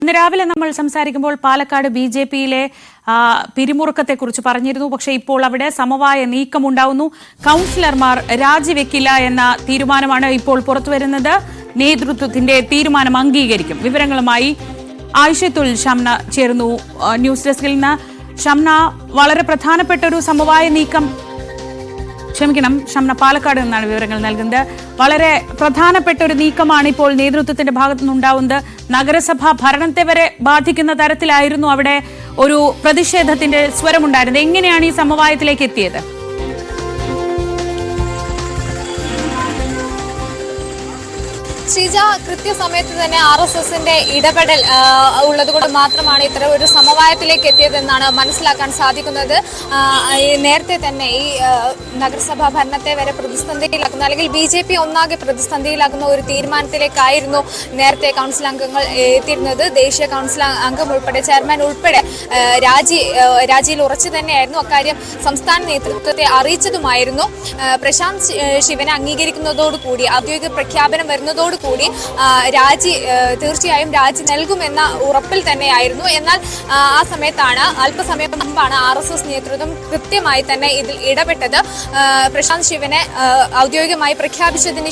ഇന്ന് രാവിലെ നമ്മൾ സംസാരിക്കുമ്പോൾ പാലക്കാട് ബിജെപിയിലെ പിരിമുറുക്കത്തെക്കുറിച്ച് പറഞ്ഞിരുന്നു. പക്ഷേ ഇപ്പോൾ അവിടെ സമവായ നീക്കമുണ്ടാവുന്നു. കൗൺസിലർമാർ രാജിവെക്കില്ല എന്ന തീരുമാനമാണ് ഇപ്പോൾ പുറത്തുവരുന്നത്. നേതൃത്വത്തിന്റെ തീരുമാനം അംഗീകരിക്കും. വിവരങ്ങളുമായി ആയിഷത്തുൽ ഷംന ചേർന്നു ന്യൂസ് ഡെസ്കിൽ നിന്ന്. ഷംന, വളരെ പ്രധാനപ്പെട്ട ഒരു സമവായ നീക്കം, ഷംന പാലക്കാട് നിന്നാണ് വിവരങ്ങൾ നൽകുന്നത്. വളരെ പ്രധാനപ്പെട്ട ഒരു നീക്കമാണ് ഇപ്പോൾ നേതൃത്വത്തിന്റെ ഭാഗത്തു നിന്നുണ്ടാവുന്നത്. നഗരസഭാ ഭരണത്തെ വരെ ബാധിക്കുന്ന തരത്തിലായിരുന്നു അവിടെ ഒരു പ്രതിഷേധത്തിന്റെ സ്വരമുണ്ടായിരുന്നത്. എങ്ങനെയാണ് ഈ സമവായത്തിലേക്ക് എത്തിയത്? ശ്രീജ, കൃത്യസമയത്ത് തന്നെ RSSന്റെ ഇടപെടൽ ഉള്ളതുകൊണ്ട് മാത്രമാണ് ഇത്തരം ഒരു സമവായത്തിലേക്ക് എത്തിയതെന്നാണ് മനസ്സിലാക്കാൻ സാധിക്കുന്നത്. നേരത്തെ തന്നെ ഈ നഗരസഭാ ഭരണത്തെ വരെ പ്രതിസന്ധിയിലാക്കുന്ന, അല്ലെങ്കിൽ BJP ഒന്നാകെ പ്രതിസന്ധിയിലാക്കുന്ന ഒരു തീരുമാനത്തിലേക്കായിരുന്നു നേരത്തെ കൗൺസിൽ അംഗങ്ങൾ എത്തിയിരുന്നത്. ദേശീയ കൗൺസിൽ അംഗം ഉൾപ്പെടെ, ചെയർമാൻ ഉൾപ്പെടെ രാജിയിൽ ഉറച്ചു തന്നെയായിരുന്നു. അക്കാര്യം സംസ്ഥാന നേതൃത്വത്തെ അറിയിച്ചതുമായിരുന്നു. പ്രശാന്ത് ശിവനെ അംഗീകരിക്കുന്നതോടുകൂടി, ഔദ്യോഗിക പ്രഖ്യാപനം വരുന്നതോടുകൂടി തീർച്ചയായും രാജി നൽകുമെന്ന ഉറപ്പിൽ തന്നെയായിരുന്നു. എന്നാൽ ആ സമയത്താണ്, അല്പസമയം മുമ്പാണ് RSS നേതൃത്വം കൃത്യമായി തന്നെ ഇതിൽ ഇടപെട്ടത്. പ്രശാന്ത് ശിവനെ ഔദ്യോഗികമായി പ്രഖ്യാപിച്ചതിന്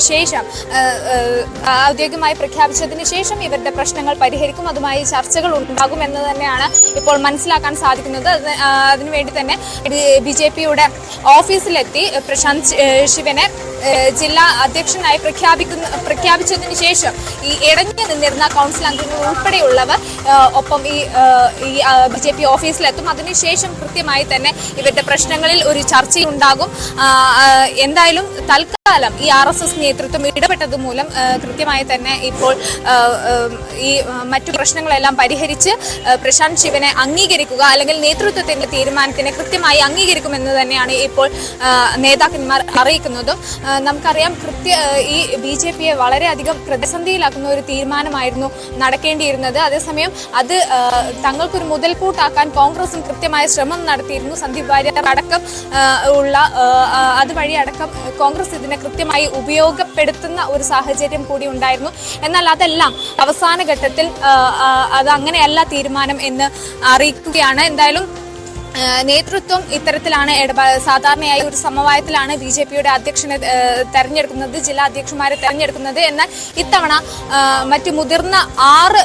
ശേഷം ഇവരുടെ പ്രശ്നങ്ങൾ പരിഹരിക്കും, അതുമായി ചർച്ചകൾ ഉണ്ടാകും എന്ന് തന്നെയാണ് ഇപ്പോൾ മനസ്സിലാക്കാൻ സാധിക്കുന്നത്. അതിനുവേണ്ടി തന്നെ BJPയുടെ ഓഫീസിലെത്തി പ്രശാന്ത് ശിവനെ ജില്ലാ അധ്യക്ഷനായി പ്രഖ്യാപിച്ചതിന് ശേഷം ഈ ഇടഞ്ഞു നിന്നിരുന്ന കൗൺസിൽ അംഗങ്ങൾ ഉൾപ്പെടെയുള്ളവർ ഒപ്പം ഈ BJP ഓഫീസിലെത്തും. അതിനുശേഷം കൃത്യമായി തന്നെ ഇവരുടെ പ്രശ്നങ്ങളിൽ ഒരു ചർച്ചയുണ്ടാകും. എന്തായാലും തൽക്കാലം ഈ RSS നേതൃത്വം ഇടപെട്ടത് മൂലം കൃത്യമായി തന്നെ ഇപ്പോൾ ഈ മറ്റു പ്രശ്നങ്ങളെല്ലാം പരിഹരിച്ച് പ്രശാന്ത് ശിവനെ അംഗീകരിക്കുക, അല്ലെങ്കിൽ നേതൃത്വത്തിന്റെ തീരുമാനത്തിനെ കൃത്യമായി അംഗീകരിക്കുമെന്ന് തന്നെയാണ് ഇപ്പോൾ നേതാക്കന്മാർ അറിയിക്കുന്നതും. നമുക്കറിയാം, ഈ BJPയെ വളരെയധികം പ്രതിസന്ധിയിലാക്കുന്ന ഒരു തീരുമാനമായിരുന്നു നടക്കേണ്ടിയിരുന്നത്. അതേസമയം അത് തങ്ങൾക്കൊരു മുതൽക്കൂട്ടാക്കാൻ കോൺഗ്രസും കൃത്യമായ ശ്രമം നടത്തിയിരുന്നു. സന്ദീപ് വാര്യർ അടക്കം അതുവഴി അടക്കം കോൺഗ്രസ് ഇതിനെ കൃത്യമായി ഉപയോഗപ്പെടുത്തുന്ന ഒരു സാഹചര്യം കൂടി ഉണ്ടായിരുന്നു. എന്നാൽ അതെല്ലാം അവസാന ഘട്ടത്തിൽ അത് അങ്ങനെയല്ല തീരുമാനം എന്ന് അറിയിക്കുകയാണ്. എന്തായാലും നേതൃത്വം ഇത്തരത്തിലാണ് സാധാരണയായി ഒരു സമവായത്തിലാണ് BJPയുടെ അധ്യക്ഷനെ തെരഞ്ഞെടുക്കുന്നത്, ജില്ലാ അധ്യക്ഷന്മാരെ തെരഞ്ഞെടുക്കുന്നത്. എന്നാൽ ഇത്തവണ മറ്റു മുതിർന്ന 6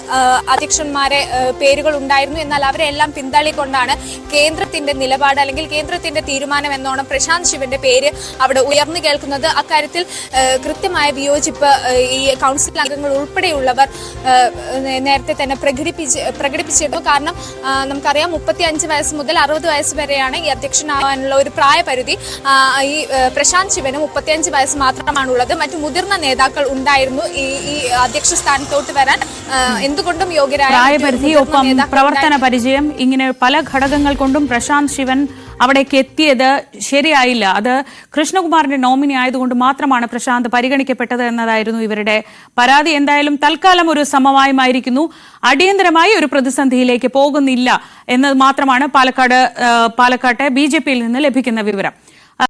അധ്യക്ഷന്മാരെ പേരുകൾ ഉണ്ടായിരുന്നു. എന്നാൽ അവരെ എല്ലാം പിന്തള്ളിക്കൊണ്ടാണ് കേന്ദ്രത്തിന്റെ നിലപാട്, അല്ലെങ്കിൽ കേന്ദ്രത്തിന്റെ തീരുമാനം എന്നോണം പ്രശാന്ത് ശിവന്റെ പേര് അവിടെ ഉയർന്നു കേൾക്കുന്നത്. അക്കാര്യത്തിൽ കൃത്യമായ വിയോജിപ്പ് ഈ കൗൺസിൽ അംഗങ്ങൾ ഉൾപ്പെടെയുള്ളവർ നേരത്തെ തന്നെ പ്രകടിപ്പിച്ചിരുന്നു. കാരണം നമുക്കറിയാം, 35 വയസ്സ് മുതൽ 60 വയസ്സ് വരെയാണ് ഈ അധ്യക്ഷനാവാനുള്ള ഒരു പ്രായപരിധി. ഈ പ്രശാന്ത് ശിവന് 35 വയസ്സ് മാത്രമാണുള്ളത്. മറ്റു മുതിർന്ന നേതാക്കൾ ഉണ്ടായിരുന്നു ഈ അധ്യക്ഷ സ്ഥാനത്തോട്ട് വരാൻ എന്തുകൊണ്ടും യോഗ്യരായ പ്രായപരിധി, ഒപ്പം പ്രവർത്തന പരിചയം, ഇങ്ങനെ പല ഘടകങ്ങൾ കൊണ്ടും പ്രശാന്ത് ശിവൻ അവിടേക്ക് എത്തിയത് ശരിയായില്ല. അത് കൃഷ്ണകുമാറിന്റെ നോമിനി ആയതുകൊണ്ട് മാത്രമാണ് പ്രശാന്ത് പരിഗണിക്കപ്പെട്ടത് എന്നതായിരുന്നു ഇവരുടെ പരാതി. എന്തായാലും തൽക്കാലം ഒരു സമവായമായിരിക്കുന്നു. അടിയന്തരമായി ഒരു പ്രതിസന്ധിയിലേക്ക് പോകുന്നില്ല എന്നത് മാത്രമാണ് പാലക്കാട്ടെ BJPയിൽ നിന്ന് ലഭിക്കുന്ന വിവരം.